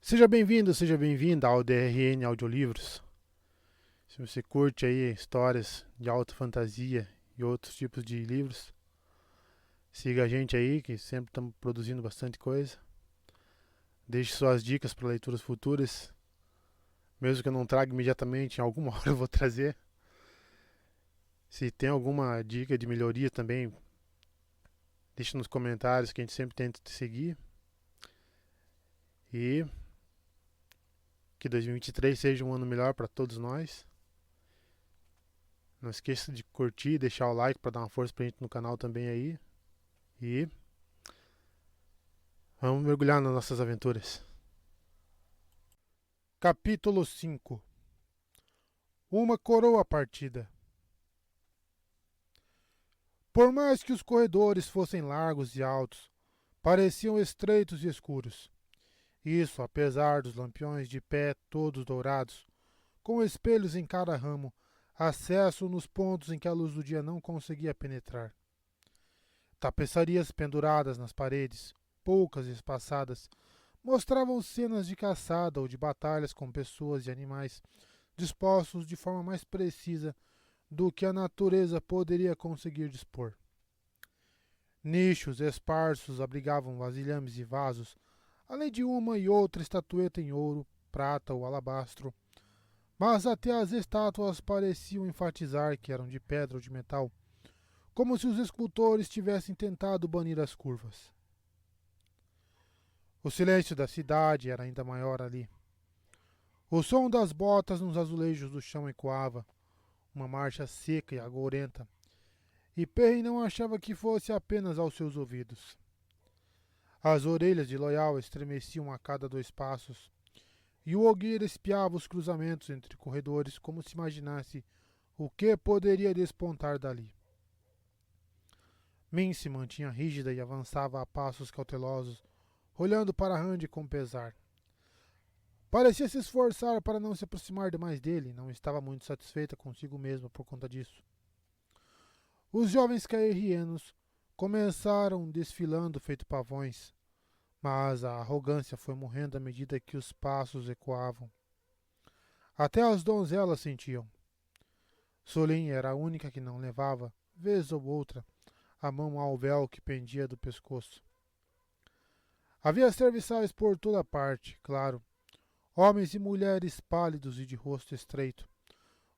Seja bem-vindo, seja bem-vinda ao DRN Audiolivros. Se você curte aí histórias de alta fantasia e outros tipos de livros, siga a gente aí, que sempre estamos produzindo bastante coisa. Deixe suas dicas para leituras futuras, mesmo que eu não traga imediatamente, em alguma hora eu vou trazer. Se tem alguma dica de melhoria também, deixe nos comentários que a gente sempre tenta te seguir. E que 2023 seja um ano melhor para todos nós. Não esqueça de curtir e deixar o like para dar uma força pra gente no canal também aí. E vamos mergulhar nas nossas aventuras. Capítulo 5. Uma coroa partida. Por mais que os corredores fossem largos e altos, pareciam estreitos e escuros. Isso apesar dos lampiões de pé todos dourados, com espelhos em cada ramo, acesso nos pontos em que a luz do dia não conseguia penetrar. Tapeçarias penduradas nas paredes, poucas e espaçadas, mostravam cenas de caçada ou de batalhas com pessoas e animais, dispostos de forma mais precisa do que a natureza poderia conseguir dispor. Nichos esparsos abrigavam vasilhames e vasos, além de uma e outra estatueta em ouro, prata ou alabastro, mas até as estátuas pareciam enfatizar que eram de pedra ou de metal, como se os escultores tivessem tentado banir as curvas. O silêncio da cidade era ainda maior ali. O som das botas nos azulejos do chão ecoava, uma marcha seca e agourenta, e Perry não achava que fosse apenas aos seus ouvidos. As orelhas de Loyal estremeciam a cada 2 passos, e o Ogueira espiava os cruzamentos entre corredores como se imaginasse o que poderia despontar dali. Min se mantinha rígida e avançava a passos cautelosos, olhando para Randy com pesar. Parecia se esforçar para não se aproximar demais dele, não estava muito satisfeita consigo mesma por conta disso. Os jovens caerrienos começaram desfilando feito pavões, mas a arrogância foi morrendo à medida que os passos ecoavam. Até as donzelas sentiam. Solin era a única que não levava, vez ou outra, a mão ao véu que pendia do pescoço. Havia serviçais por toda parte, claro, homens e mulheres pálidos e de rosto estreito,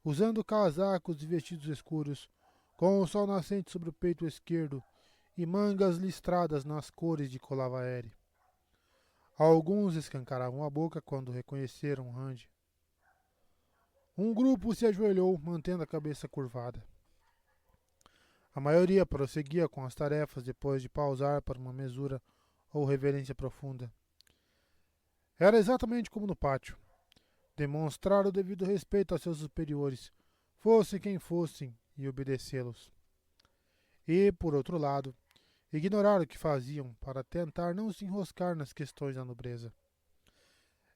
usando casacos e vestidos escuros, com o sol nascente sobre o peito esquerdo e mangas listradas nas cores de Colavaere. Alguns escancaravam a boca quando reconheceram Randy. Um grupo se ajoelhou, mantendo a cabeça curvada. A maioria prosseguia com as tarefas depois de pausar para uma mesura ou reverência profunda. Era exatamente como no pátio. Demonstrar o devido respeito a seus superiores, fossem quem fossem, e obedecê-los. E, por outro lado, ignorar o que faziam para tentar não se enroscar nas questões da nobreza.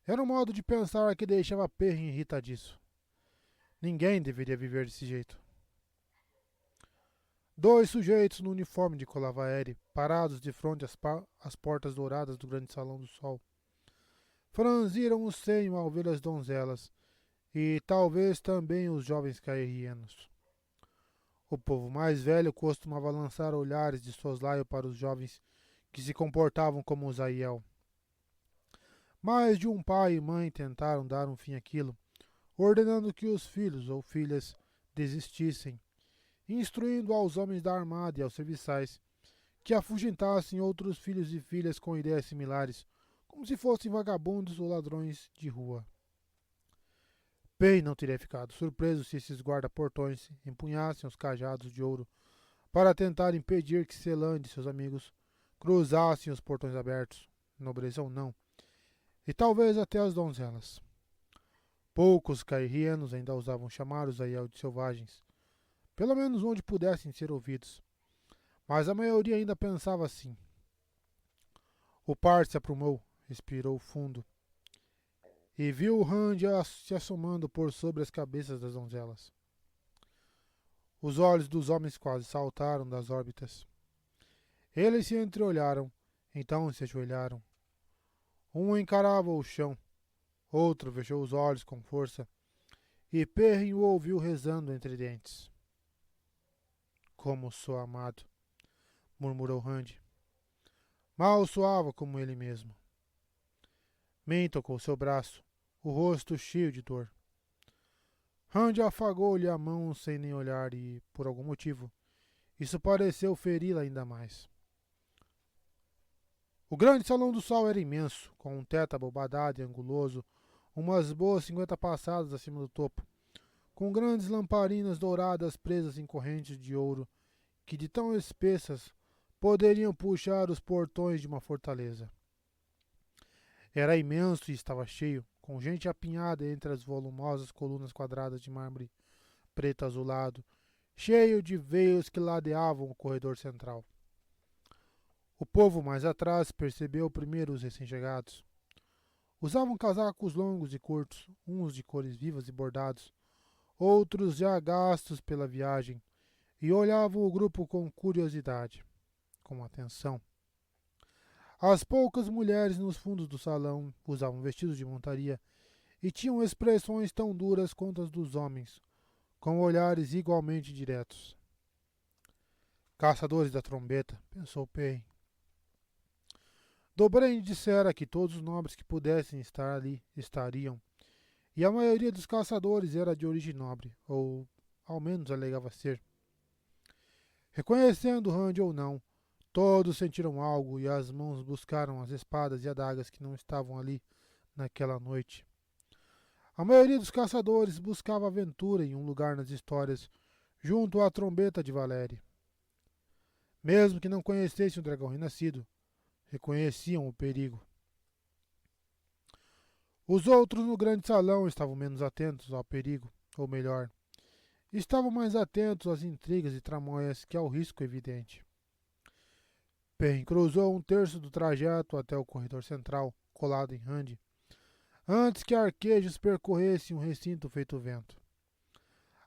Era um modo de pensar que deixava Perry irritadiço. Ninguém deveria viver desse jeito. 2 sujeitos no uniforme de Colavaere, parados de frente às portas douradas do grande salão do sol, franziram o senho ao ver as donzelas, e talvez também os jovens caerrienos. O povo mais velho costumava lançar olhares de soslaio para os jovens que se comportavam como os Aiel. Mais de um pai e mãe tentaram dar um fim àquilo, ordenando que os filhos ou filhas desistissem, instruindo aos homens da armada e aos serviçais que afugentassem outros filhos e filhas com ideias similares, como se fossem vagabundos ou ladrões de rua. Pei não teria ficado surpreso se esses guarda-portões empunhassem os cajados de ouro para tentar impedir que Celan e seus amigos cruzassem os portões abertos, nobreza ou não, e talvez até as donzelas. Poucos cairrienos ainda ousavam chamar os Aiel de selvagens, pelo menos onde pudessem ser ouvidos, mas a maioria ainda pensava assim. O par se aprumou, respirou fundo, e viu Randy se assomando por sobre as cabeças das donzelas. Os olhos dos homens quase saltaram das órbitas. Eles se entreolharam, então se ajoelharam. Um encarava o chão, outro fechou os olhos com força, e Perrin o ouviu rezando entre dentes. Como sou amado, murmurou Randy. Mal soava como ele mesmo. Min tocou seu braço, o rosto cheio de dor. Randy afagou-lhe a mão sem nem olhar e, por algum motivo, isso pareceu feri-la ainda mais. O grande salão do sol era imenso, com um teto abobadado e anguloso, umas boas 50 passadas acima do topo, com grandes lamparinas douradas presas em correntes de ouro, que de tão espessas poderiam puxar os portões de uma fortaleza. Era imenso e estava cheio, com gente apinhada entre as volumosas colunas quadradas de mármore preto azulado, cheio de veios que ladeavam o corredor central. O povo mais atrás percebeu primeiro os recém-chegados. Usavam casacos longos e curtos, uns de cores vivas e bordados, outros já gastos pela viagem, e olhavam o grupo com curiosidade, com atenção. As poucas mulheres nos fundos do salão usavam vestidos de montaria e tinham expressões tão duras quanto as dos homens, com olhares igualmente diretos. Caçadores da trombeta, pensou Perrin. Dobraine dissera que todos os nobres que pudessem estar ali estariam, e a maioria dos caçadores era de origem nobre, ou ao menos alegava ser. Reconhecendo Randy ou não, todos sentiram algo e as mãos buscaram as espadas e adagas que não estavam ali naquela noite. A maioria dos caçadores buscava aventura em um lugar nas histórias, junto à trombeta de Valéria. Mesmo que não conhecessem o dragão renascido, reconheciam o perigo. Os outros no grande salão estavam menos atentos ao perigo, ou melhor, estavam mais atentos às intrigas e tramóias que ao risco evidente. Perrin cruzou um terço do trajeto até o corredor central, colado em Randy, antes que arquejos percorressem um recinto feito vento.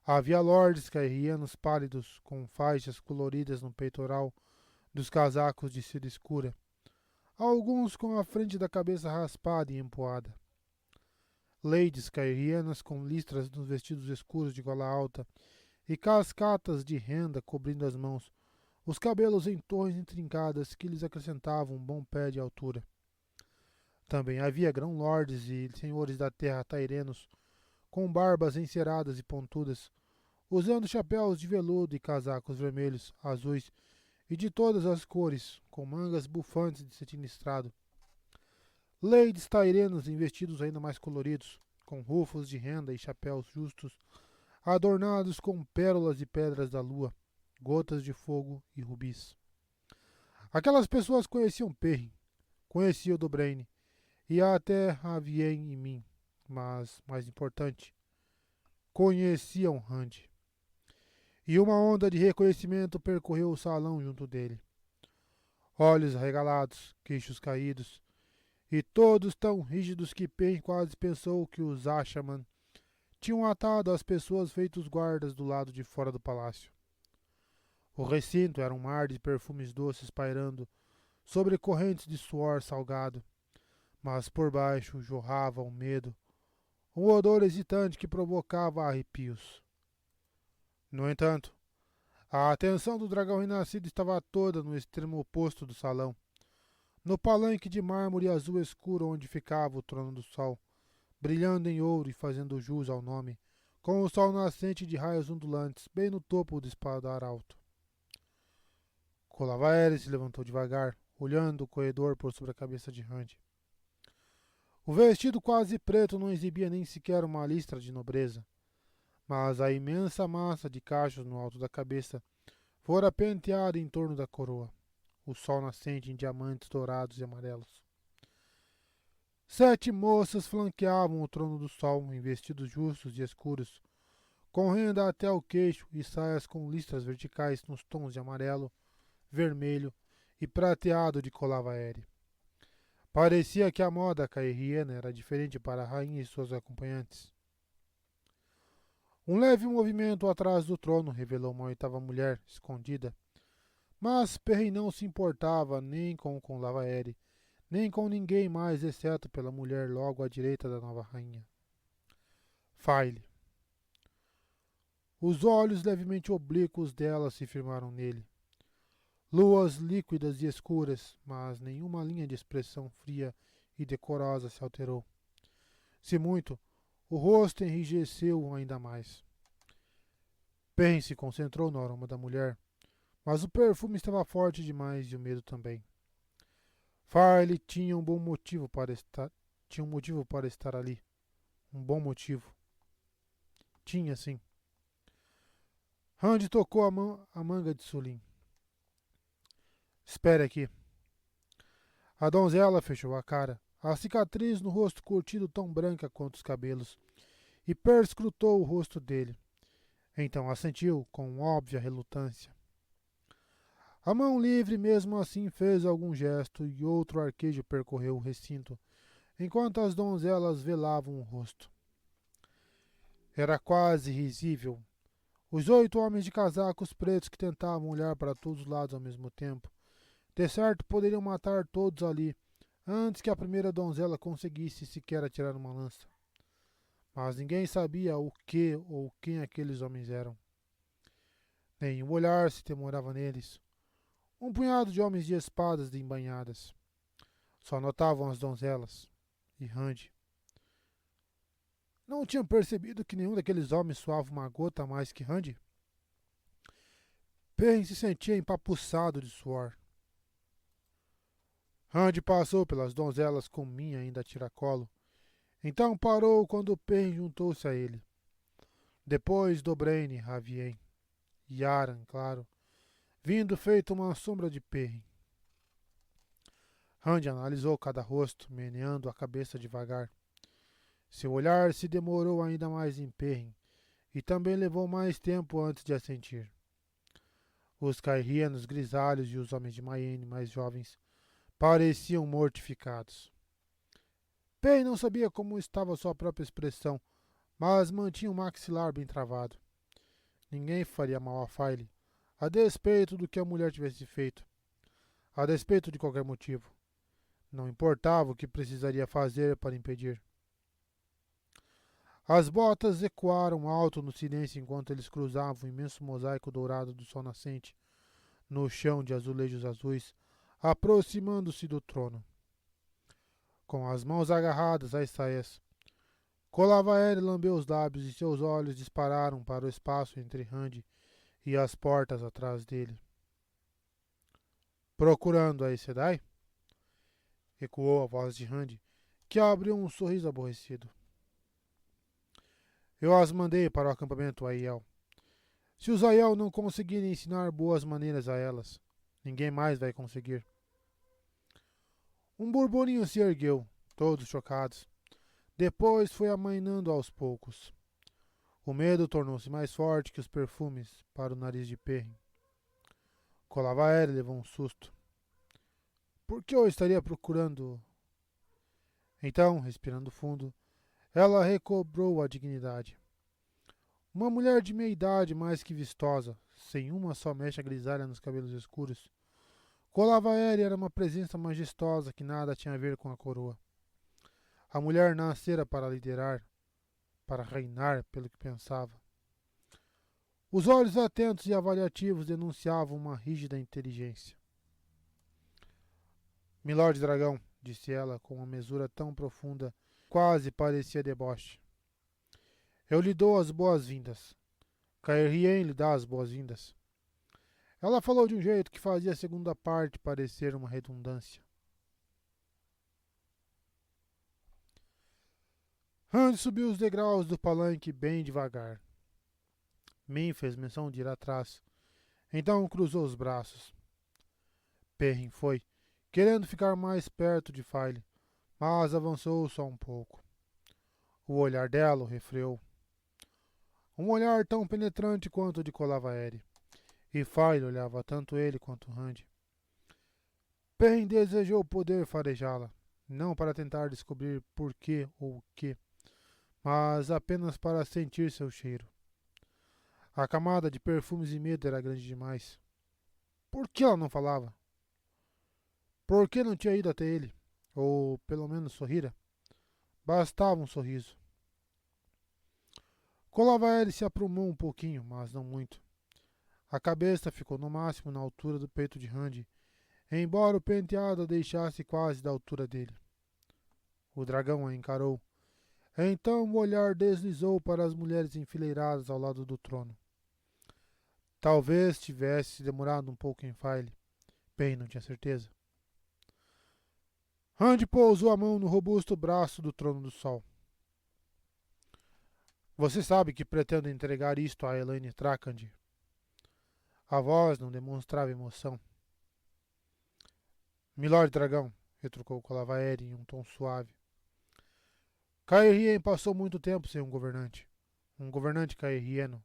Havia lordes cairrianos pálidos, com faixas coloridas no peitoral dos casacos de seda escura, alguns com a frente da cabeça raspada e empoada. Ladies cairrianas com listras nos vestidos escuros de gola alta e cascatas de renda cobrindo as mãos, os cabelos em torres intrincadas que lhes acrescentavam um bom pé de altura. Também havia grão-lordes e senhores da terra tairenos, com barbas enceradas e pontudas, usando chapéus de veludo e casacos vermelhos, azuis e de todas as cores, com mangas bufantes de cetim listrado. Ladies tairenos em vestidos ainda mais coloridos, com rufos de renda e chapéus justos, adornados com pérolas e pedras da lua, gotas de fogo e rubis. Aquelas pessoas conheciam Perrin, conheciam Dobraine, e até Ravien e mim, mas, mais importante, conheciam Randy. E uma onda de reconhecimento percorreu o salão junto dele. Olhos arregalados, queixos caídos, e todos tão rígidos que Perrin quase pensou que os Ashaman tinham atado as pessoas feitos guardas do lado de fora do palácio. O recinto era um mar de perfumes doces pairando sobre correntes de suor salgado, mas por baixo jorrava um medo, um odor hesitante que provocava arrepios. No entanto, a atenção do dragão renascido estava toda no extremo oposto do salão, no palanque de mármore azul escuro onde ficava o trono do sol, brilhando em ouro e fazendo jus ao nome, com o sol nascente de raios ondulantes bem no topo do espaldar alto. Colavaere se levantou devagar, olhando o corredor por sobre a cabeça de Randy. O vestido quase preto não exibia nem sequer uma listra de nobreza, mas a imensa massa de cachos no alto da cabeça fora penteada em torno da coroa, o sol nascente em diamantes dourados e amarelos. 7 moças flanqueavam o trono do sol em vestidos justos e escuros, com renda até o queixo e saias com listras verticais nos tons de amarelo, vermelho e prateado de Colavaere. Parecia que a moda caerriana era diferente para a rainha e suas acompanhantes. Um leve movimento atrás do trono revelou uma oitava mulher, escondida, mas Perrin não se importava nem com Colavaere, nem com ninguém mais, exceto pela mulher logo à direita da nova rainha. File. Os olhos levemente oblíquos dela se firmaram nele. Luas líquidas e escuras, mas nenhuma linha de expressão fria e decorosa se alterou. Se muito, o rosto enrijeceu ainda mais. Pen se concentrou no aroma da mulher, mas o perfume estava forte demais e o medo também. Farley tinha um motivo para estar ali. Um bom motivo. Tinha, sim. Randy tocou a manga de Sulim. Espere aqui. A donzela fechou a cara, a cicatriz no rosto curtido tão branca quanto os cabelos, e perscrutou o rosto dele. Então assentiu com óbvia relutância. A mão livre mesmo assim fez algum gesto e outro arquejo percorreu o recinto, enquanto as donzelas velavam o rosto. Era quase risível. Os 8 homens de casacos pretos que tentavam olhar para todos os lados ao mesmo tempo, de certo poderiam matar todos ali, antes que a primeira donzela conseguisse sequer atirar uma lança. Mas ninguém sabia o que ou quem aqueles homens eram. Nenhum olhar se demorava neles. Um punhado de homens de espadas embainhadas. Só notavam as donzelas. E Randy. Não tinham percebido que nenhum daqueles homens suava uma gota a mais que Randy? Perrin se sentia empapuçado de suor. Randy passou pelas donzelas com Minha ainda a tiracolo. Então parou quando Perrin juntou-se a ele. Depois Dobraine, Ravien. Yaran, claro, vindo feito uma sombra de Perrin. Randy analisou cada rosto, meneando a cabeça devagar. Seu olhar se demorou ainda mais em Perrin, e também levou mais tempo antes de assentir. Os cairrianos grisalhos e os homens de Mayenne mais jovens pareciam mortificados. Perrin não sabia como estava sua própria expressão, mas mantinha o maxilar bem travado. Ninguém faria mal a File, a despeito do que a mulher tivesse feito, a despeito de qualquer motivo. Não importava o que precisaria fazer para impedir. As botas ecoaram alto no silêncio enquanto eles cruzavam o imenso mosaico dourado do sol nascente, no chão de azulejos azuis, aproximando-se do trono. Com as mãos agarradas às saias, Colavaere lambeu os lábios e seus olhos dispararam para o espaço entre Randy e as portas atrás dele. Procurando a Aes Sedai? Ecoou a voz de Randy, que abriu um sorriso aborrecido. Eu as mandei para o acampamento Aiel. Se os Aiel não conseguirem ensinar boas maneiras a elas, ninguém mais vai conseguir. Um burburinho se ergueu, todos chocados. Depois foi amainando aos poucos. O medo tornou-se mais forte que os perfumes para o nariz de Perrin. Colavaere levou um susto. Por que eu estaria procurando? Então, respirando fundo, ela recobrou a dignidade. Uma mulher de meia idade mais que vistosa, sem uma só mecha grisalha nos cabelos escuros. Colavaere era uma presença majestosa que nada tinha a ver com a coroa. A mulher nascera para liderar, para reinar, pelo que pensava. Os olhos atentos e avaliativos denunciavam uma rígida inteligência. Milord Dragão, disse ela com uma mesura tão profunda, quase parecia deboche. Eu lhe dou as boas-vindas. Caerhien lhe dá as boas-vindas. Ela falou de um jeito que fazia a segunda parte parecer uma redundância. Randy subiu os degraus do palanque bem devagar. Min fez menção de ir atrás. Então cruzou os braços. Perrin foi, querendo ficar mais perto de File, mas avançou só um pouco. O olhar dela o refreou. Um olhar tão penetrante quanto o de Colavaere. E File olhava tanto ele quanto Randy. Perrin desejou poder farejá-la, não para tentar descobrir por que ou o que, mas apenas para sentir seu cheiro. A camada de perfumes e medo era grande demais. Por que ela não falava? Por que não tinha ido até ele? ou pelo menos sorrira. Bastava um sorriso. Colavaeri se aprumou um pouquinho, mas não muito. A cabeça ficou no máximo na altura do peito de Randy, embora o penteado a deixasse quase da altura dele. O dragão a encarou. Então o olhar deslizou para as mulheres enfileiradas ao lado do trono. Talvez tivesse se demorado um pouco em File. Bem, não tinha certeza. Randy pousou a mão no robusto braço do Trono do Sol. Você sabe que pretendo entregar isto a Elaine Trakand. A voz não demonstrava emoção. Milord Dragão, retrucou Colavaeri em um tom suave. Caerhien passou muito tempo sem um governante. Um governante caerhieno.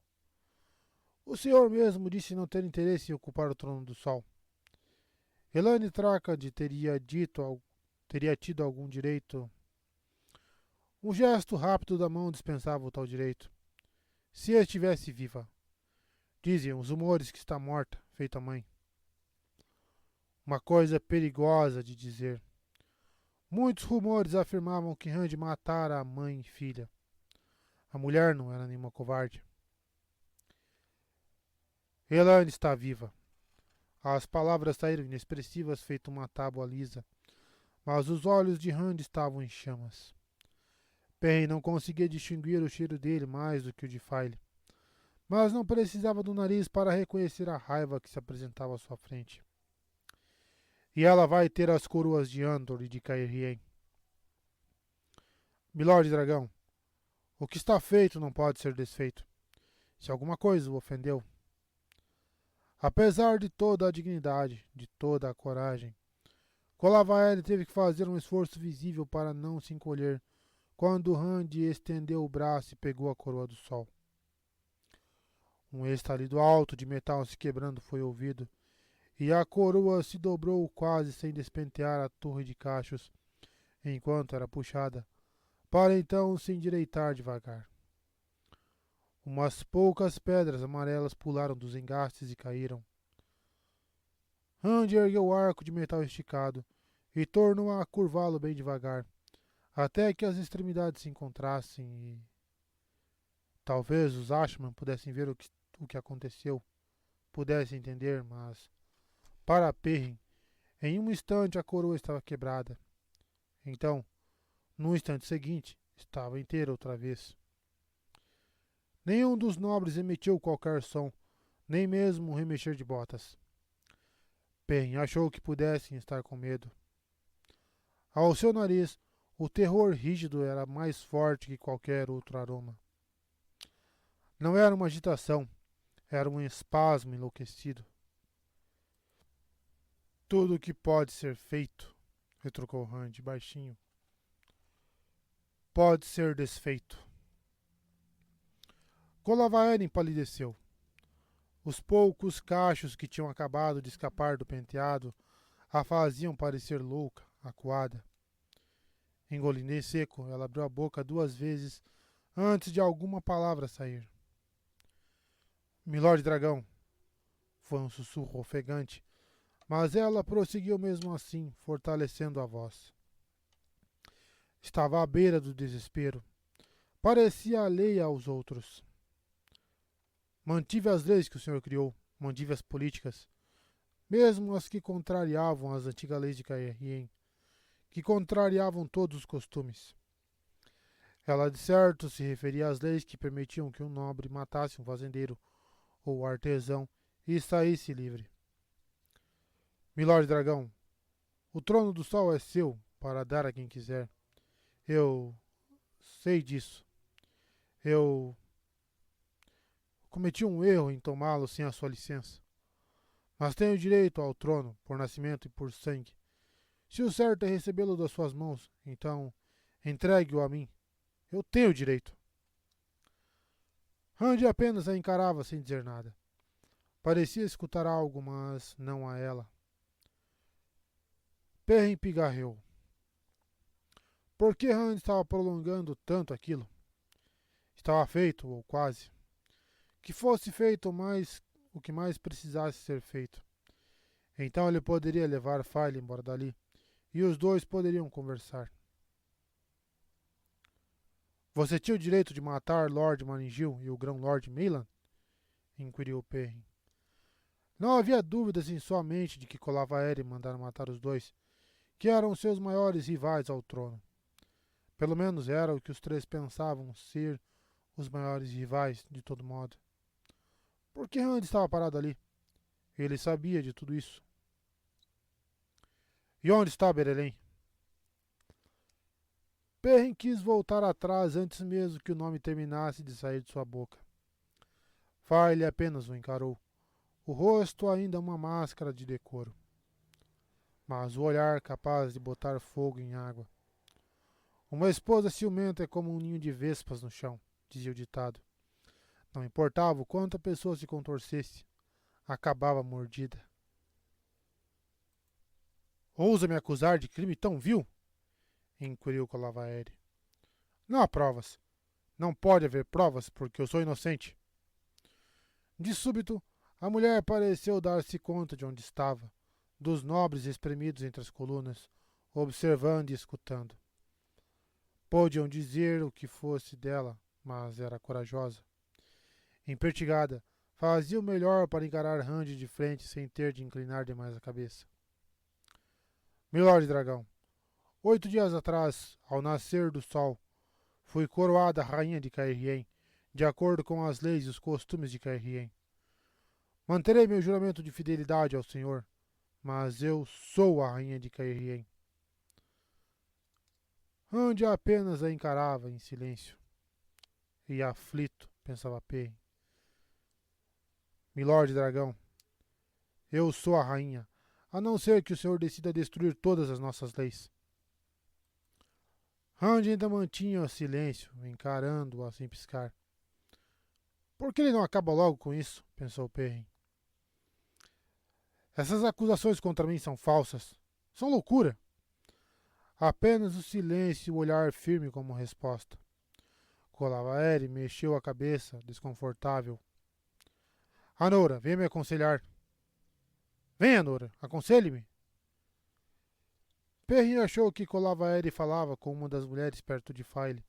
O senhor mesmo disse não ter interesse em ocupar o Trono do Sol. Elaine Trakand teria tido algum direito. Um gesto rápido da mão dispensava o tal direito. Se estivesse viva. Dizem os rumores que está morta, feita mãe. Uma coisa perigosa de dizer. Muitos rumores afirmavam que Randy matara a mãe e filha. A mulher não era nenhuma covarde. Elaine está viva. As palavras saíram inexpressivas, feito uma tábua lisa, mas os olhos de Randy estavam em chamas. Perry não conseguia distinguir o cheiro dele mais do que o de File, mas não precisava do nariz para reconhecer a raiva que se apresentava à sua frente. E ela vai ter as coroas de Andor e de Caerhien. Milord Dragão, o que está feito não pode ser desfeito. Se alguma coisa o ofendeu. Apesar de toda a dignidade, de toda a coragem, Colavaeri teve que fazer um esforço visível para não se encolher quando Randy estendeu o braço e pegou a coroa do sol. Um estalido alto de metal se quebrando foi ouvido, e a coroa se dobrou quase sem despentear a torre de cachos, enquanto era puxada, para então se endireitar devagar. Umas poucas pedras amarelas pularam dos engastes e caíram. Randy ergueu o arco de metal esticado e tornou a curvá-lo bem devagar, até que as extremidades se encontrassem e... Talvez os Ashman pudessem ver o que aconteceu, pudessem entender, mas... Para Perrin, em um instante a coroa estava quebrada. Então, no instante seguinte, estava inteira outra vez. Nenhum dos nobres emitiu qualquer som, nem mesmo um remexer de botas. Perrin achou que pudessem estar com medo. Ao seu nariz, o terror rígido era mais forte que qualquer outro aroma. Não era uma agitação, era um espasmo enlouquecido. Tudo o que pode ser feito, retrucou Randy baixinho, pode ser desfeito. Colavaeri empalideceu. Os poucos cachos que tinham acabado de escapar do penteado a faziam parecer louca, acuada. Engolindo em seco, ela abriu a boca 2 vezes antes de alguma palavra sair. Milord Dragão, foi um sussurro ofegante, mas ela prosseguiu mesmo assim, fortalecendo a voz. Estava à beira do desespero. Parecia alheia aos outros. Mantive as leis que o senhor criou, mantive as políticas, mesmo as que contrariavam as antigas leis de Caerhien, que contrariavam todos os costumes. Ela de certo se referia às leis que permitiam que um nobre matasse um fazendeiro ou artesão e saísse livre. Milord Dragão, o trono do sol é seu para dar a quem quiser. Eu sei disso. Eu cometi um erro em tomá-lo sem a sua licença. Mas tenho direito ao trono, por nascimento e por sangue. Se o certo é recebê-lo das suas mãos, então entregue-o a mim. Eu tenho direito. Randy apenas a encarava sem dizer nada. Parecia escutar algo, mas não a ela. Perrin pigarreou. Por que Randy estava prolongando tanto aquilo? Estava feito, ou quase. Que fosse feito o que mais precisasse ser feito. Então ele poderia levar File embora dali, e os dois poderiam conversar. Você tinha o direito de matar Lord Maringil e o Grão-Lord Mailan? Inquiriu Perrin. Não havia dúvidas em sua mente de que Colavaere mandara matar os dois, que eram seus maiores rivais ao trono. Pelo menos era o que os três pensavam ser os maiores rivais, de todo modo. Por que Rand estava parado ali? Ele sabia de tudo isso. E onde está Berelém? Perrin quis voltar atrás antes mesmo que o nome terminasse de sair de sua boca. Farley apenas o encarou, o rosto ainda uma máscara de decoro, mas o olhar capaz de botar fogo em água. Uma esposa ciumenta é como um ninho de vespas no chão, dizia o ditado. Não importava o quanto a pessoa se contorcesse, acabava mordida. Ousa me acusar de crime tão vil? Inquiriu Colavaere. Não há provas. Não pode haver provas, porque eu sou inocente. De súbito, a mulher pareceu dar-se conta de onde estava, dos nobres espremidos entre as colunas, observando e escutando. Podiam dizer o que fosse dela, mas era corajosa. Empertigada, fazia o melhor para encarar Rand de frente sem ter de inclinar demais a cabeça. Milord Dragão, 8 dias atrás, ao nascer do sol, fui coroada rainha de Caerhien, de acordo com as leis e os costumes de Caerhien. Manterei meu juramento de fidelidade ao Senhor, mas eu sou a rainha de Caerhien. Rand apenas a encarava em silêncio. E aflito, pensava Perrin. Milord Dragão, eu sou a rainha, a não ser que o Senhor decida destruir todas as nossas leis. Rand ainda mantinha o silêncio, encarando-a sem piscar. Por que ele não acaba logo com isso? Pensou Perrin. Essas acusações contra mim são falsas. São loucura. Apenas o silêncio e o olhar firme como resposta. Colavaere mexeu a cabeça, desconfortável. Anora, venha me aconselhar. Venha, Anora, aconselhe-me. Perrin achou que Colavaere falava com uma das mulheres perto de Faile,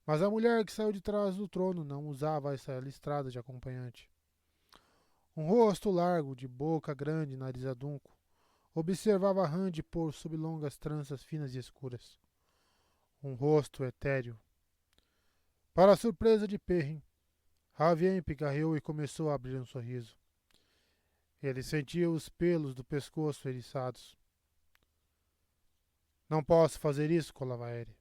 mas a mulher que saiu de trás do trono não usava essa listrada de acompanhante. Um rosto largo, de boca grande e nariz adunco, observava Rand por sob longas tranças finas e escuras. Um rosto etéreo. Para a surpresa de Perrin, Ravien picarreou e começou a abrir um sorriso. Ele sentia os pelos do pescoço eriçados. Não posso fazer isso, Colavaere,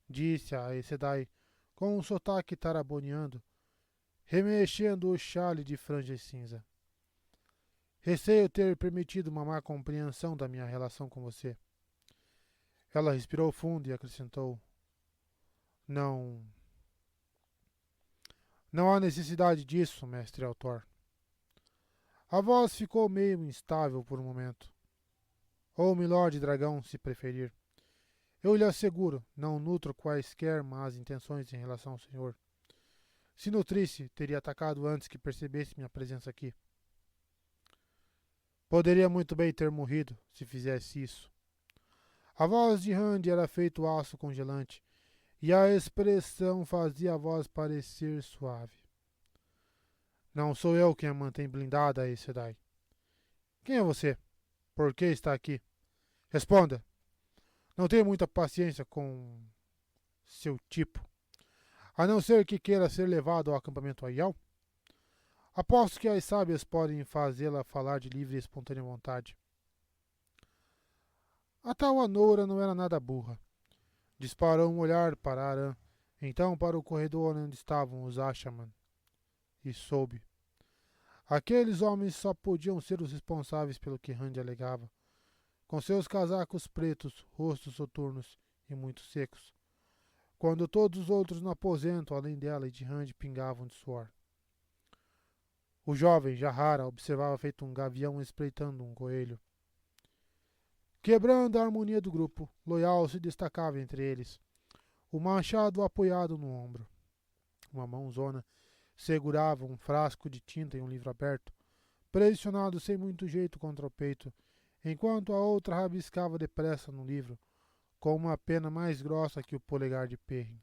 disse a Aes Sedai com um sotaque taraboneando, remexendo o chale de franjas cinza. Receio ter permitido uma má compreensão da minha relação com você. Ela respirou fundo e acrescentou: Não há necessidade disso, mestre Altor. A voz ficou meio instável por um momento. Ou Milord Dragão, se preferir. Eu lhe asseguro, não nutro quaisquer más intenções em relação ao senhor. Se nutrisse, teria atacado antes que percebesse minha presença aqui. Poderia muito bem ter morrido, se fizesse isso. A voz de Rand era feito aço congelante, e a expressão fazia a voz parecer suave. Não sou eu quem a mantém blindada, Aes Sedai. Quem é você? Por que está aqui? Responda. Não tenho muita paciência com seu tipo. A não ser que queira ser levado ao acampamento Aiel. Aposto que as sábias podem fazê-la falar de livre e espontânea vontade. A tal Anora não era nada burra. Disparou um olhar para Aran, então para o corredor onde estavam os Ashaman. E soube. Aqueles homens só podiam ser os responsáveis pelo que Rand alegava, com seus casacos pretos, rostos soturnos e muito secos, quando todos os outros no aposento, além dela e de Rand, pingavam de suor. O jovem Jahara observava feito um gavião espreitando um coelho. Quebrando a harmonia do grupo, Loial se destacava entre eles, o machado apoiado no ombro. Uma mãozona segurava um frasco de tinta e um livro aberto, pressionado sem muito jeito contra o peito, enquanto a outra rabiscava depressa no livro, com uma pena mais grossa que o polegar de Perrin.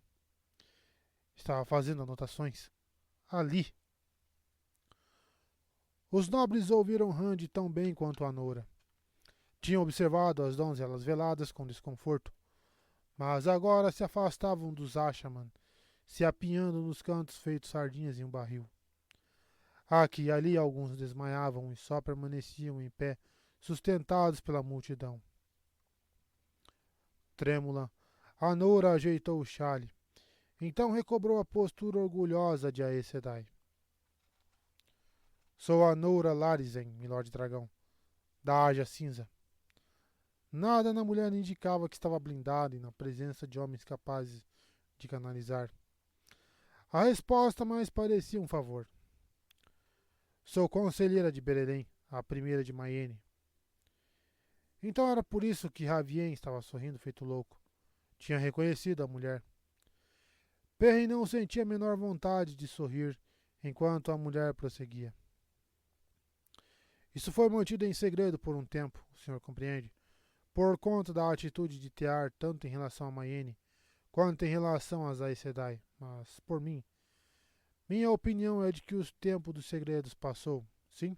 Estava fazendo anotações. Ali. Os nobres ouviram Rand tão bem quanto a Nora. Tinham observado as donzelas veladas com desconforto, mas agora se afastavam dos Ashaman, se apinhando nos cantos feitos sardinhas em um barril. Aqui e ali alguns desmaiavam e só permaneciam em pé, sustentados pela multidão. Trêmula, a Nora ajeitou o chale. Então recobrou a postura orgulhosa de Aes Sedai. Sou a Nora Larizen, Milord Dragão, da Aja Cinza. Nada na mulher indicava que estava blindada e na presença de homens capazes de canalizar. A resposta mais parecia um favor. Sou conselheira de Berelém, a primeira de Mayene. Então era por isso que Ravien estava sorrindo feito louco. Tinha reconhecido a mulher. Perrin não sentia a menor vontade de sorrir enquanto a mulher prosseguia. Isso foi mantido em segredo por um tempo, o senhor compreende? Por conta da atitude de Tear tanto em relação a Mayene quanto em relação a Aes Sedai, mas por mim. Minha opinião é de que o tempo dos segredos passou, sim?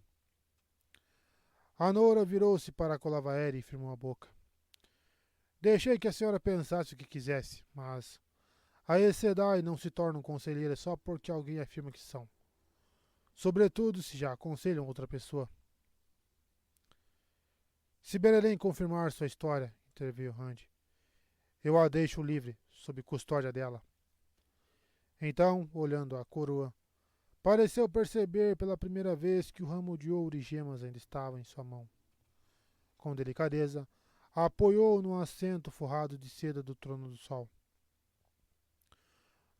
A Nora virou-se para Colavaeri e firmou a boca. Deixei que a senhora pensasse o que quisesse, mas Aes Sedai não se tornam conselheiras só porque alguém afirma que são. Sobretudo se já aconselham outra pessoa. Se Berelém confirmar sua história, interveio Rand, eu a deixo livre, sob custódia dela. Então, olhando a coroa, pareceu perceber pela primeira vez que o ramo de ouro e gemas ainda estava em sua mão. Com delicadeza, apoiou-o num assento forrado de seda do trono do sol.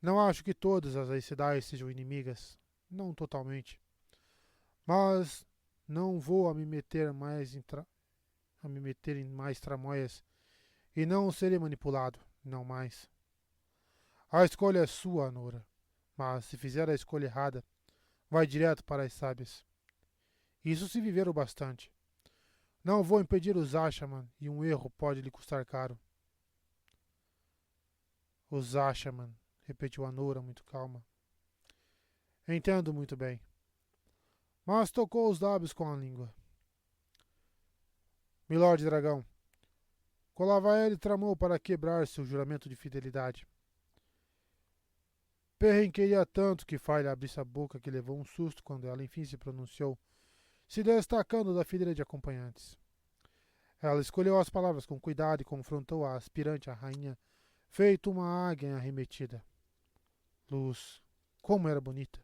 Não acho que todas as Aes Sedai sejam inimigas, não totalmente. Mas não vou a me meter em mais tramóias e não serei manipulado, não mais. A escolha é sua, Nora, mas se fizer a escolha errada, vai direto para as sábias. Isso se viver o bastante. Não vou impedir os Ashaman e um erro pode lhe custar caro. Os Ashaman, repetiu a Nora muito calma. Entendo muito bem. Mas tocou os lábios com a língua. Milord Dragão, Colavaeri tramou para quebrar seu juramento de fidelidade. Perrin queria tanto que Faile abrisse a boca que levou um susto quando ela enfim se pronunciou, se destacando da fileira de acompanhantes. Ela escolheu as palavras com cuidado e confrontou a aspirante à rainha, feito uma águia arremetida. Luz, como era bonita!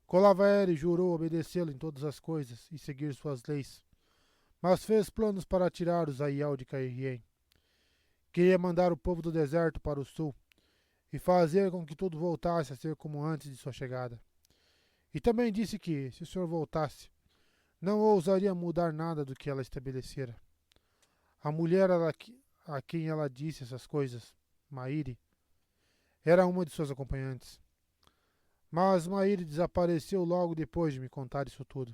Colavaeri jurou obedecê-lo em todas as coisas e seguir suas leis, mas fez planos para tirar os Aiel de Caerhien. Queria mandar o povo do deserto para o sul e fazer com que tudo voltasse a ser como antes de sua chegada. E também disse que, se o senhor voltasse, não ousaria mudar nada do que ela estabelecera. A mulher a quem ela disse essas coisas, Mairi, era uma de suas acompanhantes. Mas Mairi desapareceu logo depois de me contar isso tudo.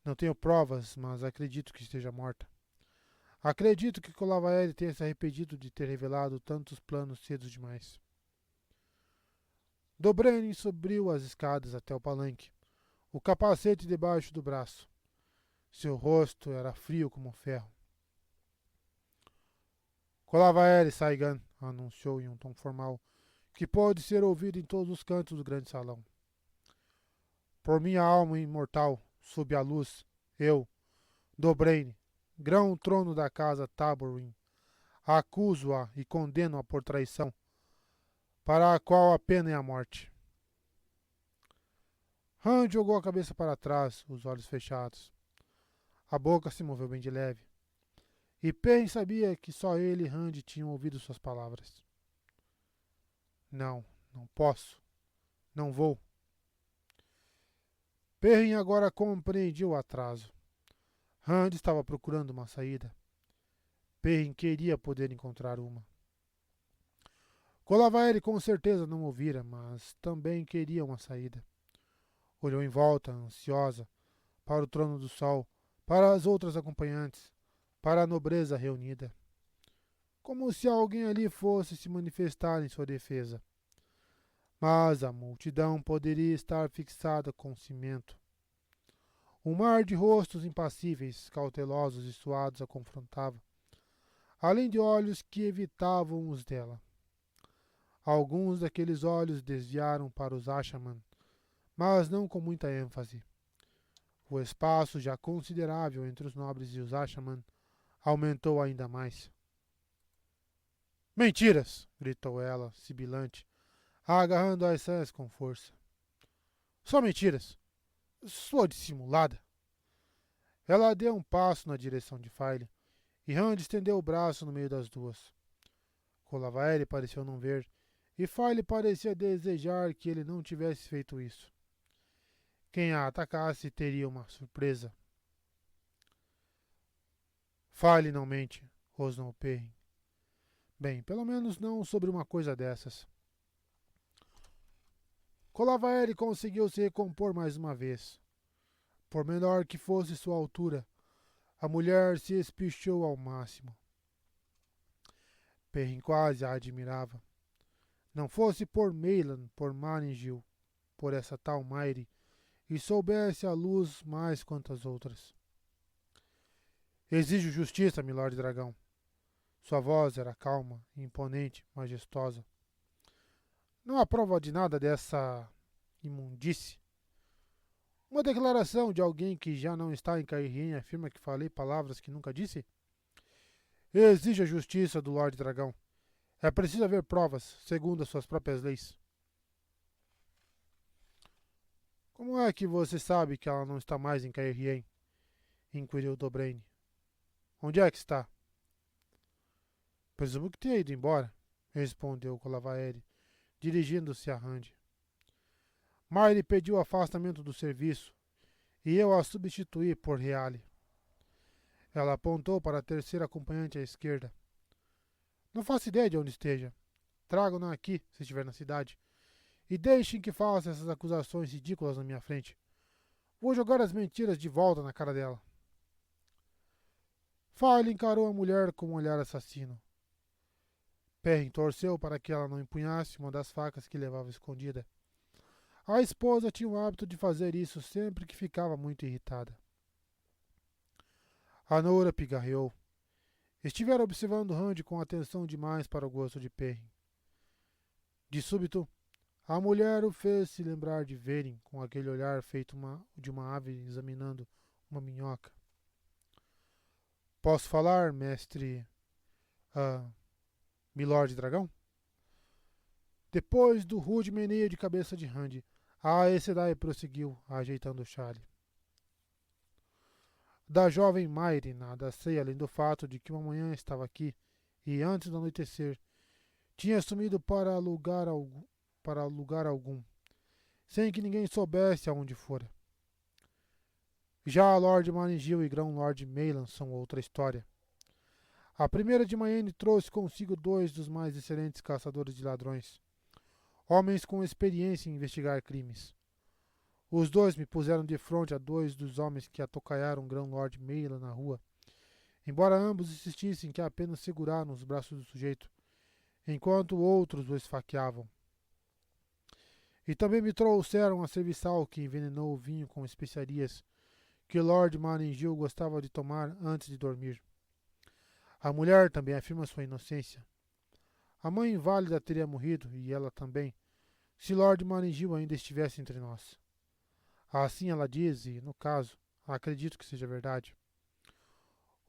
Não tenho provas, mas acredito que esteja morta. Acredito que Colavaeri tenha se arrependido de ter revelado tantos planos cedo demais. Dobrenin subiu as escadas até o palanque, o capacete debaixo do braço. Seu rosto era frio como ferro. Colavaeri Saigan, anunciou em um tom formal, que pôde ser ouvido em todos os cantos do grande salão. Por minha alma imortal, sob a luz, eu, Dobrenin, grão-trono da casa Taborwin, acuso-a e condeno-a por traição, para a qual a pena é a morte. Rand jogou a cabeça para trás, os olhos fechados. A boca se moveu bem de leve. E Perrin sabia que só ele e Rand tinham ouvido suas palavras. Não, não posso. Não vou. Perrin agora compreendia o atraso. Rand estava procurando uma saída. Perrin queria poder encontrar uma. Colavaeri com certeza não ouvira, mas também queria uma saída. Olhou em volta, ansiosa, para o trono do sol, para as outras acompanhantes, para a nobreza reunida, como se alguém ali fosse se manifestar em sua defesa. Mas a multidão poderia estar fixada com cimento. Um mar de rostos impassíveis, cautelosos e suados a confrontava, além de olhos que evitavam os dela. Alguns daqueles olhos desviaram para os Ashaman, mas não com muita ênfase. O espaço, já considerável entre os nobres e os Ashaman, aumentou ainda mais. Mentiras! Gritou ela, sibilante, agarrando as saias com força. Só mentiras! Sua dissimulada! Ela deu um passo na direção de File, e Rand estendeu o braço no meio das duas. Colavaere pareceu não ver, e File parecia desejar que ele não tivesse feito isso. Quem a atacasse teria uma surpresa. File não mente, rosnou Perrin. Bem, pelo menos não sobre uma coisa dessas. Colavaere conseguiu se recompor mais uma vez. Por menor que fosse sua altura, a mulher se espichou ao máximo. Perrin quase a admirava. Não fosse por Meilan, por Maringil, por essa tal Mairi, e soubesse a luz mais quantas outras. Exijo justiça, milord dragão. Sua voz era calma, imponente, majestosa. Não há prova de nada dessa imundície. Uma declaração de alguém que já não está em Cairhien afirma que falei palavras que nunca disse? Exige a justiça do Lorde Dragão. É preciso haver provas, segundo as suas próprias leis. Como é que você sabe que ela não está mais em Cairhien? Inquiriu Dobraine. Onde é que está? Presumo que tenha ido embora, respondeu Colavaere, dirigindo-se a Rand. Maire pediu afastamento do serviço, e eu a substituí por Reale. Ela apontou para a terceira acompanhante à esquerda. Não faço ideia de onde esteja. Trago-na aqui, se estiver na cidade. E deixem que faça essas acusações ridículas na minha frente. Vou jogar as mentiras de volta na cara dela. File encarou a mulher com um olhar assassino. Perrin torceu para que ela não empunhasse uma das facas que levava escondida. A esposa tinha o hábito de fazer isso sempre que ficava muito irritada. A Noura pigarreou. Estivera observando Rand com atenção demais para o gosto de Perrin. De súbito, a mulher o fez se lembrar de Verin, com aquele olhar feito de uma ave examinando uma minhoca. Posso falar, mestre... Milord Dragão? Depois do rude meneio de cabeça de Rand, a Aes Sedai prosseguiu, ajeitando o chale. Da jovem Mairi nada sei além do fato de que uma manhã estava aqui e, antes do anoitecer, tinha sumido para lugar algum, sem que ninguém soubesse aonde fora. Já Lord Maringil e Grão-Lord Meilan são outra história. A primeira de Mayenne trouxe consigo 2 dos mais excelentes caçadores de ladrões, homens com experiência em investigar crimes. Os 2 me puseram de frente a 2 dos homens que atocaiaram Grão-Lord Meilan na rua, embora ambos insistissem que apenas seguraram os braços do sujeito, enquanto outros o esfaqueavam. E também me trouxeram a serviçal que envenenou o vinho com especiarias que Lord Maringil gostava de tomar antes de dormir. A mulher também afirma sua inocência. A mãe inválida teria morrido, e ela também, se Lord Maringil ainda estivesse entre nós. Assim ela diz, e, no caso, acredito que seja verdade.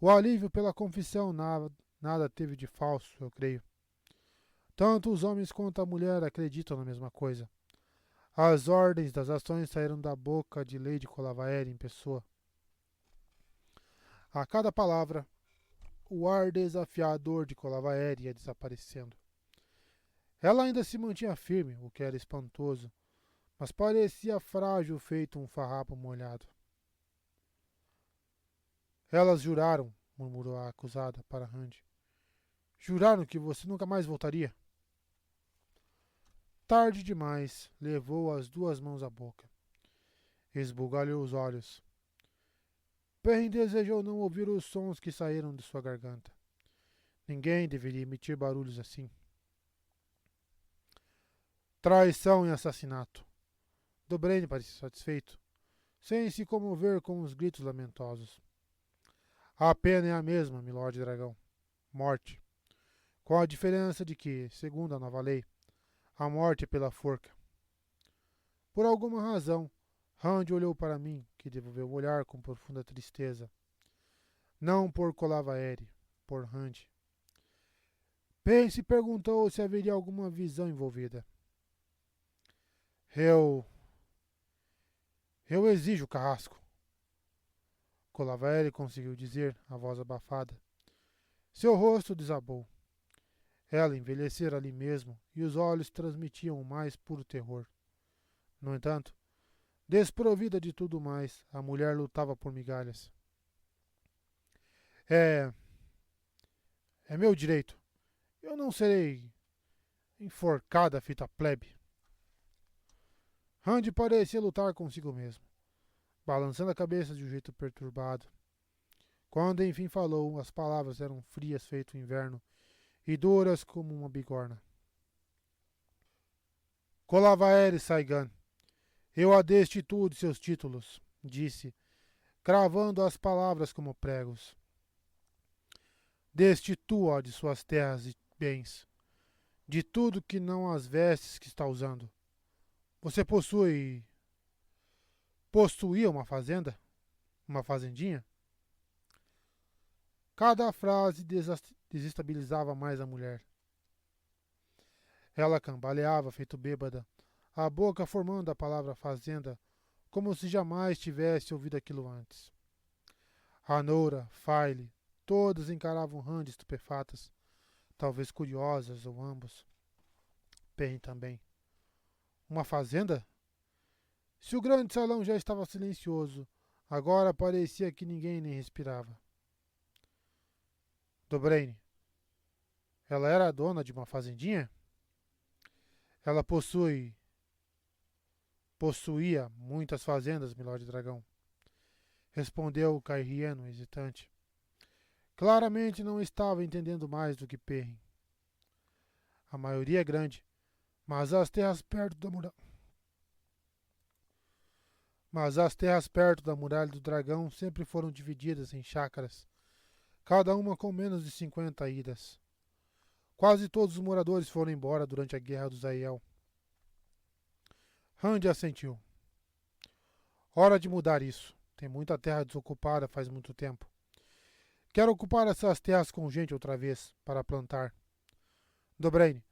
O alívio pela confissão nada teve de falso, eu creio. Tanto os homens quanto a mulher acreditam na mesma coisa. As ordens das ações saíram da boca de Lady Colavaere em pessoa. A cada palavra, o ar desafiador de Colavaere ia desaparecendo. Ela ainda se mantinha firme, o que era espantoso, mas parecia frágil feito um farrapo molhado. Elas juraram, murmurou a acusada para Rand. Juraram que você nunca mais voltaria? Tarde demais, levou as 2 mãos à boca. Esbugalhou os olhos. Perrin desejou não ouvir os sons que saíram de sua garganta. Ninguém deveria emitir barulhos assim. Traição e assassinato. Dobraine parecia satisfeito, sem se comover com os gritos lamentosos. A pena é a mesma, Milord Dragão. Morte. Com a diferença de que, segundo a nova lei, a morte é pela forca. Por alguma razão, Rand olhou para mim, que devolveu o olhar com profunda tristeza. Não por Colavaere, por Rand. Perrin perguntou se haveria alguma visão envolvida. Eu exijo o carrasco. Colavaere conseguiu dizer, a voz abafada. Seu rosto desabou. Ela envelhecera ali mesmo e os olhos transmitiam o mais puro terror. No entanto, desprovida de tudo mais, a mulher lutava por migalhas. É meu direito. Eu não serei enforcada, fita plebe. Rand parecia lutar consigo mesmo, balançando a cabeça de um jeito perturbado. Quando enfim falou, as palavras eram frias feito inverno e duras como uma bigorna. Colavaere Saigan, eu a destituo de seus títulos, disse, cravando as palavras como pregos. Destitua-a de suas terras e bens, de tudo que não as vestes que está usando. Você possuía uma fazenda? Uma fazendinha? Cada frase desestabilizava mais a mulher. Ela cambaleava, feito bêbada, a boca formando a palavra fazenda, como se jamais tivesse ouvido aquilo antes. Ranora, Faile, todas encaravam Rand estupefatas, talvez curiosas ou ambos. Perrin também. Uma fazenda? Se o grande salão já estava silencioso, agora parecia que ninguém nem respirava. Dobraine. Ela era a dona de uma fazendinha? Ela possuía muitas fazendas, Milord Dragão. Respondeu o Cairrieno, hesitante. Claramente não estava entendendo mais do que Perrin. A maioria é grande, mas as terras perto da muralha do dragão sempre foram divididas em chácaras, cada uma com menos de 50 idas. Quase todos os moradores foram embora durante a Guerra dos Aiel. Rand assentiu. Hora de mudar isso. Tem muita terra desocupada faz muito tempo. Quero ocupar essas terras com gente outra vez, para plantar. Dobraine,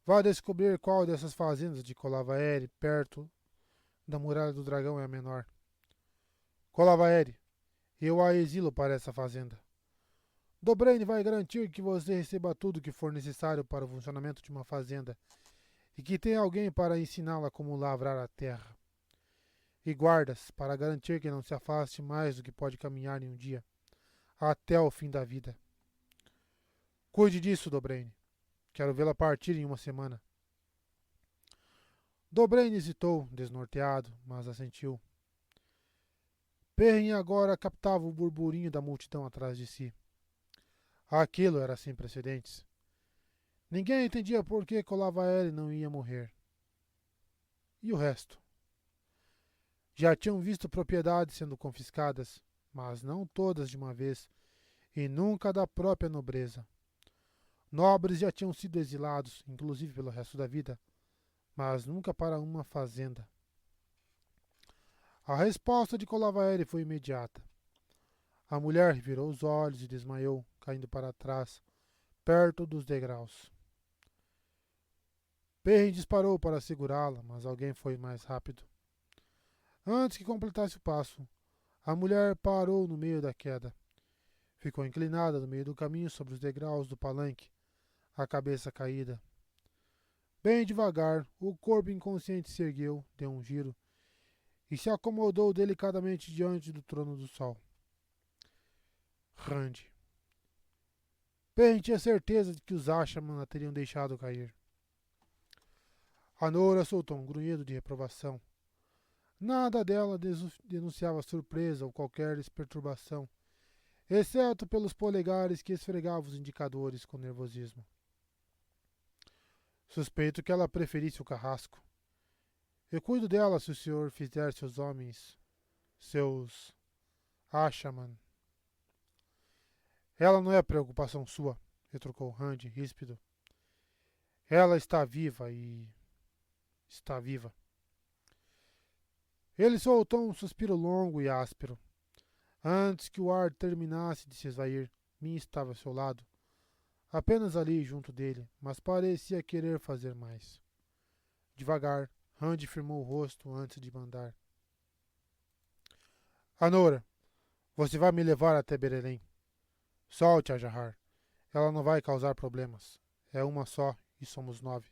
vá descobrir qual dessas fazendas de Colavaere, perto da muralha do dragão, é a menor. Colavaere, eu a exilo para essa fazenda. Dobraine vai garantir que você receba tudo que for necessário para o funcionamento de uma fazenda e que tenha alguém para ensiná-la como lavrar a terra. E guardas para garantir que não se afaste mais do que pode caminhar em um dia, até o fim da vida. Cuide disso, Dobraine. Quero vê-la partir em uma semana. Dobraine hesitou, desnorteado, mas assentiu. Perrin agora captava o burburinho da multidão atrás de si. Aquilo era sem precedentes. Ninguém entendia por que Colavaere não ia morrer. E o resto? Já tinham visto propriedades sendo confiscadas, mas não todas de uma vez, e nunca da própria nobreza. Nobres já tinham sido exilados, inclusive pelo resto da vida, mas nunca para uma fazenda. A resposta de Colavaere foi imediata. A mulher virou os olhos e desmaiou, caindo para trás, perto dos degraus. Perrin disparou para segurá-la, mas alguém foi mais rápido. Antes que completasse o passo, a mulher parou no meio da queda. Ficou inclinada no meio do caminho sobre os degraus do palanque, a cabeça caída. Bem devagar, o corpo inconsciente se ergueu, deu um giro e se acomodou delicadamente diante do trono do sol. Rand. Perrin tinha certeza de que os Ashman a teriam deixado cair. A Nora soltou um grunhido de reprovação. Nada dela denunciava surpresa ou qualquer perturbação, exceto pelos polegares que esfregavam os indicadores com nervosismo. Suspeito que ela preferisse o carrasco. Eu cuido dela se o senhor fizer seus homens, seus Ashaman. Ela não é preocupação sua, retrucou Randy, ríspido. Ela está viva e... está viva. Ele soltou um suspiro longo e áspero. Antes que o ar terminasse de se esvair, Min estava ao seu lado, apenas ali junto dele, mas parecia querer fazer mais. Devagar, Randy firmou o rosto antes de mandar. Anora, você vai me levar até Berelém. Solte a Jahar. Ela não vai causar problemas. É uma só e somos 9.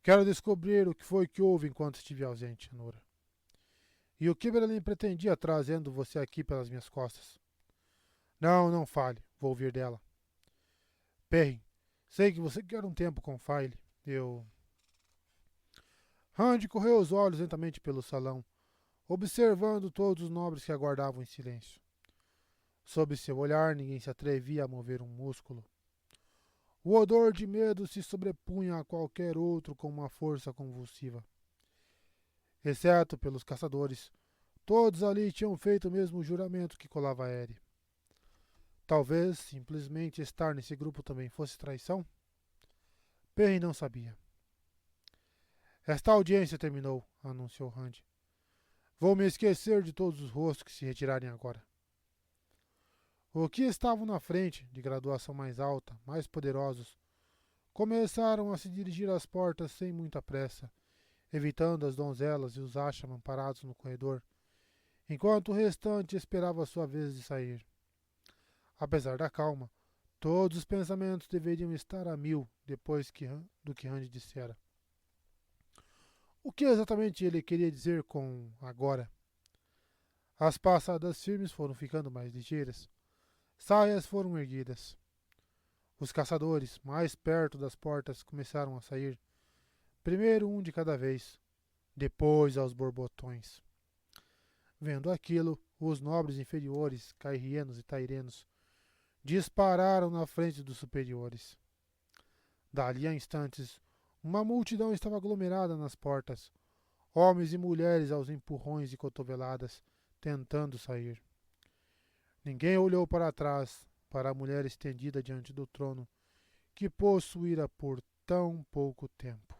Quero descobrir o que foi que houve enquanto estive ausente, Anora. E o que Berelém pretendia trazendo você aqui pelas minhas costas? Não, não fale. Vou ouvir dela. Perrin, sei que você quer um tempo com File. Randy correu os olhos lentamente pelo salão, observando todos os nobres que aguardavam em silêncio. Sob seu olhar, ninguém se atrevia a mover um músculo. O odor de medo se sobrepunha a qualquer outro com uma força convulsiva. Exceto pelos caçadores, todos ali tinham feito o mesmo juramento que colava a Eri. Talvez simplesmente estar nesse grupo também fosse traição? Perry não sabia. Esta audiência terminou, anunciou Randy. Vou me esquecer de todos os rostos que se retirarem agora. Os que estavam na frente, de graduação mais alta, mais poderosos, começaram a se dirigir às portas sem muita pressa, evitando as donzelas e os Ashaman parados no corredor, enquanto o restante esperava a sua vez de sair. Apesar da calma, todos os pensamentos deveriam estar a mil depois do que Randy dissera. O que exatamente ele queria dizer com agora? As passadas firmes foram ficando mais ligeiras. Saias foram erguidas. Os caçadores, mais perto das portas, começaram a sair. Primeiro um de cada vez, depois aos borbotões. Vendo aquilo, os nobres inferiores, cairrienos e tairenos, dispararam na frente dos superiores. Dali a instantes, uma multidão estava aglomerada nas portas, homens e mulheres aos empurrões e cotoveladas, tentando sair. Ninguém olhou para trás, para a mulher estendida diante do trono, que possuíra por tão pouco tempo.